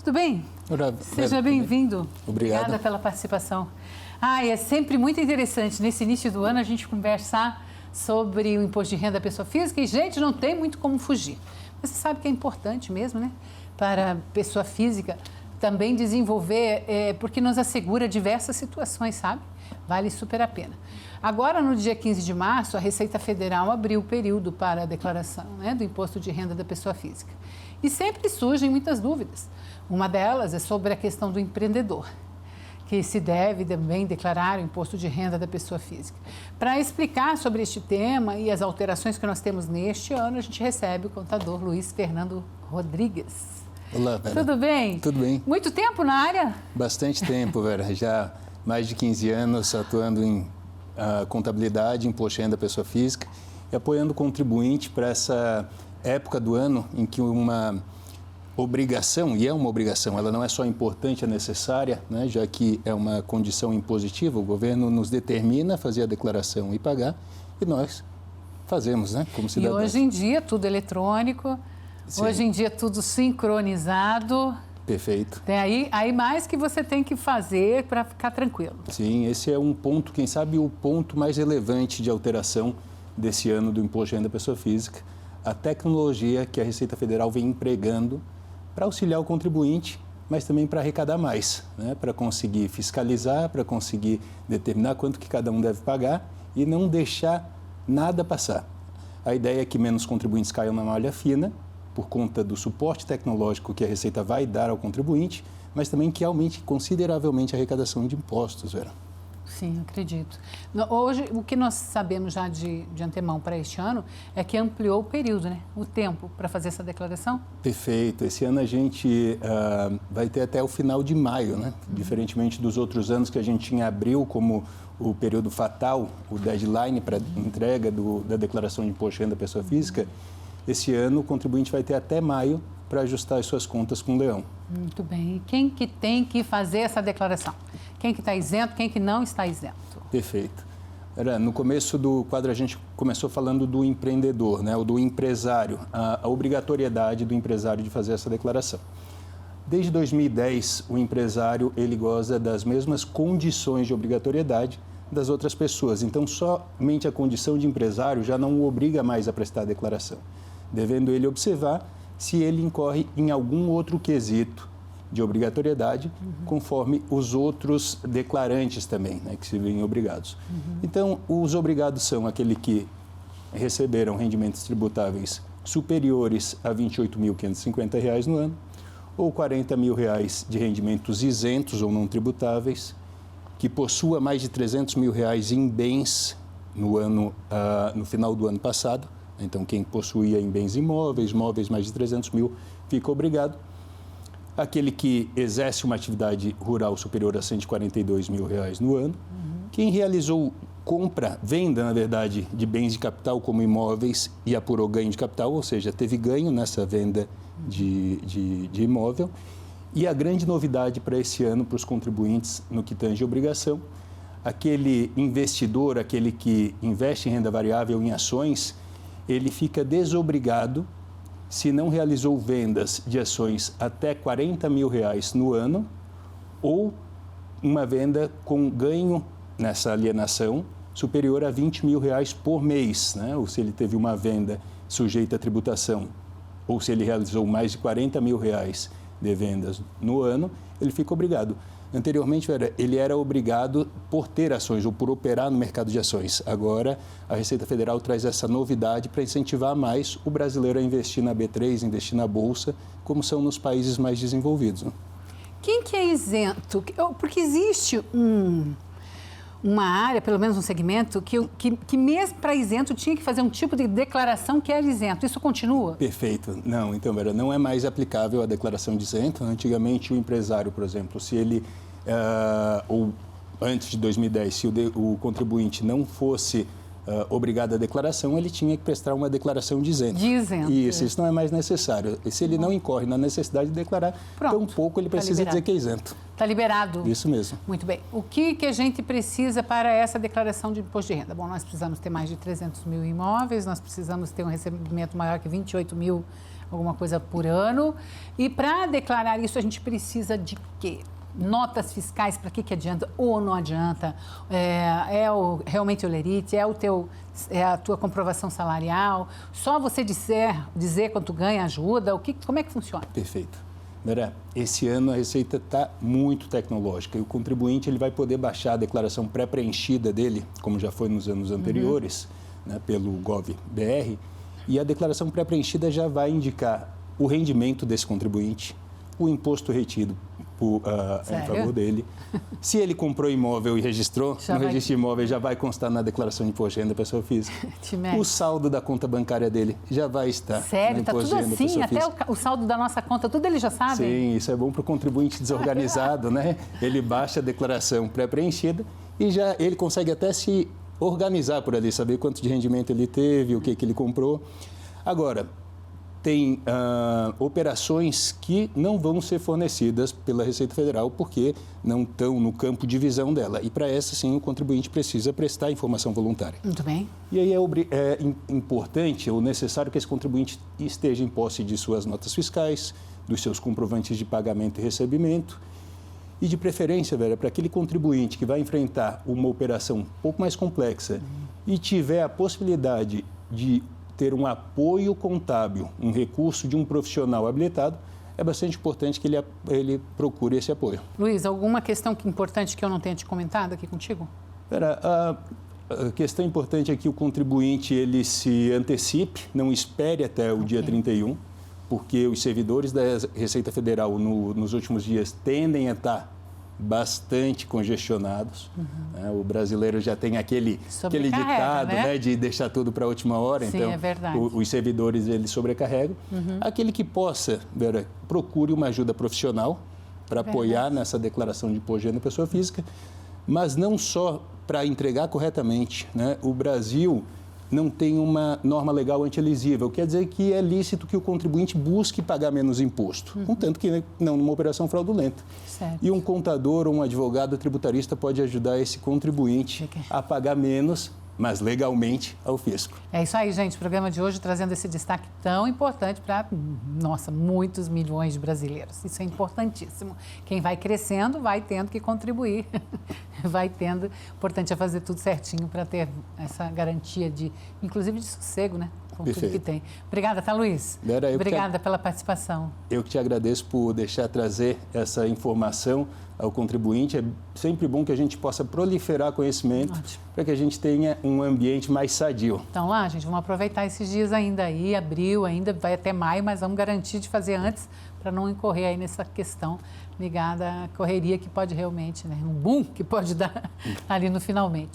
tudo bem? Seja bem-vindo. Obrigado. Obrigada pela participação. É sempre muito interessante nesse início do ano a gente conversar sobre o imposto de renda da pessoa física e, gente, não tem muito como fugir. Você sabe que é importante mesmo, né? Para a pessoa física também desenvolver, porque nos assegura diversas situações, sabe? Vale super a pena. Agora, no dia 15 de março, a Receita Federal abriu o período para a declaração, né, do imposto de renda da pessoa física. E sempre surgem muitas dúvidas. Uma delas é sobre a questão do empreendedor, que se deve também declarar o imposto de renda da pessoa física. Para explicar sobre este tema e as alterações que nós temos neste ano, a gente recebe o contador Luiz Fernando Rodrigues. Olá, Vera. Tudo bem? Tudo bem. Muito tempo na área? Bastante tempo, Vera. Já mais de 15 anos atuando em contabilidade, imposto de renda da pessoa física e apoiando o contribuinte para essa época do ano em que uma obrigação, e é uma obrigação, ela não é só importante, é necessária, né, já que é uma condição impositiva, o governo nos determina a fazer a declaração e pagar, e nós fazemos, né, como cidadãos. E hoje em dia tudo eletrônico, sim. Hoje em dia tudo sincronizado. Perfeito. Tem aí mais que você tem que fazer para ficar tranquilo. Sim, esse é um ponto, quem sabe o ponto mais relevante de alteração desse ano do imposto de renda da pessoa física, a tecnologia que a Receita Federal vem empregando para auxiliar o contribuinte, mas também para arrecadar mais, né? Para conseguir fiscalizar, para conseguir determinar quanto que cada um deve pagar e não deixar nada passar. A ideia é que menos contribuintes caiam na malha fina, por conta do suporte tecnológico que a Receita vai dar ao contribuinte, mas também que aumente consideravelmente a arrecadação de impostos, Vera. Sim, acredito. Hoje, o que nós sabemos já de antemão para este ano é que ampliou o período, né? O tempo para fazer essa declaração? Perfeito. Esse ano a gente vai ter até o final de maio, né? Diferentemente dos outros anos que a gente tinha abril como o período fatal, o deadline para entrega da declaração de imposto de renda da pessoa física, esse ano o contribuinte vai ter até maio para ajustar as suas contas com o leão. Muito bem. E quem que tem que fazer essa declaração? Quem que está isento, quem que não está isento? Perfeito. No começo do quadro a gente começou falando do empreendedor, né, ou do empresário, a obrigatoriedade do empresário de fazer essa declaração. Desde 2010, o empresário ele goza das mesmas condições de obrigatoriedade das outras pessoas. Então, somente a condição de empresário já não o obriga mais a prestar a declaração, devendo ele observar se ele incorre em algum outro quesito de obrigatoriedade, conforme os outros declarantes também, né, que se veem obrigados. Então, os obrigados são aqueles que receberam rendimentos tributáveis superiores a R$ 28.550 no ano, ou R$ 40.000 de rendimentos isentos ou não tributáveis, que possua mais de R$ 300 mil em bens no final do ano passado. Então, quem possuía em bens imóveis, móveis mais de 300 mil, fica obrigado. Aquele que exerce uma atividade rural superior a R$ 142 mil no ano. Quem realizou venda, na verdade, de bens de capital como imóveis e apurou ganho de capital, ou seja, teve ganho nessa venda de imóvel. E a grande novidade para esse ano, para os contribuintes no que tange obrigação, aquele investidor, aquele que investe em renda variável em ações, ele fica desobrigado se não realizou vendas de ações até R$ 40 mil no ano ou uma venda com ganho nessa alienação superior a R$ 20 mil por mês, né? Ou se ele teve uma venda sujeita à tributação ou se ele realizou mais de R$ 40 mil de vendas no ano, ele fica obrigado. Anteriormente, ele era obrigado por ter ações ou por operar no mercado de ações. Agora, a Receita Federal traz essa novidade para incentivar mais o brasileiro a investir na B3, investir na Bolsa, como são nos países mais desenvolvidos. Quem que é isento? Porque existe uma área, pelo menos um segmento, que mesmo para isento tinha que fazer um tipo de declaração que era isento. Isso continua? Perfeito. Não, então, Vera, não é mais aplicável a declaração de isento. Antigamente, o empresário, por exemplo, se ele, ou antes de 2010, se o contribuinte não fosse obrigado à declaração, ele tinha que prestar uma declaração de isento. De isento. Isso não é mais necessário. E se ele não incorre na necessidade de declarar, tampouco ele precisa dizer que é isento. Está liberado. Isso mesmo. Muito bem. O que a gente precisa para essa declaração de imposto de renda? Bom, nós precisamos ter mais de 300 mil imóveis, nós precisamos ter um recebimento maior que 28 mil alguma coisa por ano. E para declarar isso, a gente precisa de quê? Notas fiscais, para que adianta ou não adianta? Realmente o Lerite, é a tua comprovação salarial? Só você dizer quanto ganha ajuda? Como é que funciona? Perfeito. Vera, esse ano a Receita está muito tecnológica e o contribuinte ele vai poder baixar a declaração pré-preenchida dele, como já foi nos anos anteriores, né, pelo Gov.br, e a declaração pré-preenchida já vai indicar o rendimento desse contribuinte, o imposto retido em favor dele. Se ele comprou imóvel e registrou, no registro de imóvel já vai constar na declaração de imposto de renda da pessoa física. O saldo da conta bancária dele já vai estar no imposto de renda da pessoa física. Até o saldo da nossa conta, tudo ele já sabe? Sim, isso é bom para o contribuinte desorganizado, né? Ele baixa a declaração pré-preenchida e já ele consegue até se organizar por ali, saber quanto de rendimento ele teve, o que ele comprou. Agora, tem operações que não vão ser fornecidas pela Receita Federal porque não estão no campo de visão dela. E para essa, sim, o contribuinte precisa prestar informação voluntária. Muito bem. E aí é importante ou necessário que esse contribuinte esteja em posse de suas notas fiscais, dos seus comprovantes de pagamento e recebimento. E de preferência, Vera, para aquele contribuinte que vai enfrentar uma operação um pouco mais complexa e tiver a possibilidade de ter um apoio contábil, um recurso de um profissional habilitado, é bastante importante que ele procure esse apoio. Luiz, alguma questão importante que eu não tenha te comentado aqui contigo? A questão importante é que o contribuinte ele se antecipe, não espere até o dia 31, porque os servidores da Receita Federal nos últimos dias tendem a estar bastante congestionados. Né? O brasileiro já tem aquele ditado, né? De deixar tudo para a última hora. Sim, então, é verdade. Os servidores eles sobrecarregam. Aquele que possa, Vera, procure uma ajuda profissional para apoiar nessa declaração de imposto de renda da pessoa física, mas não só para entregar corretamente. Né? O Brasil não tem uma norma legal antielisível, quer dizer que é lícito que o contribuinte busque pagar menos imposto, contanto que não numa operação fraudulenta. Certo. E um contador ou um advogado tributarista pode ajudar esse contribuinte a pagar menos, mas legalmente, ao fisco. É isso aí, gente. O programa de hoje trazendo esse destaque tão importante para, muitos milhões de brasileiros. Isso é importantíssimo. Quem vai crescendo vai tendo que contribuir. Importante é fazer tudo certinho para ter essa garantia inclusive de sossego, né? Com tudo que tem. Obrigada, tá, Luiz? Obrigada pela participação. Eu que te agradeço por deixar trazer essa informação ao contribuinte. É sempre bom que a gente possa proliferar conhecimento para que a gente tenha um ambiente mais sadio. Então lá, gente, vamos aproveitar esses dias ainda aí, abril, ainda vai até maio, mas vamos garantir de fazer antes para não incorrer aí nessa questão ligada à correria que pode realmente, né? Um boom que pode dar ali no finalmente.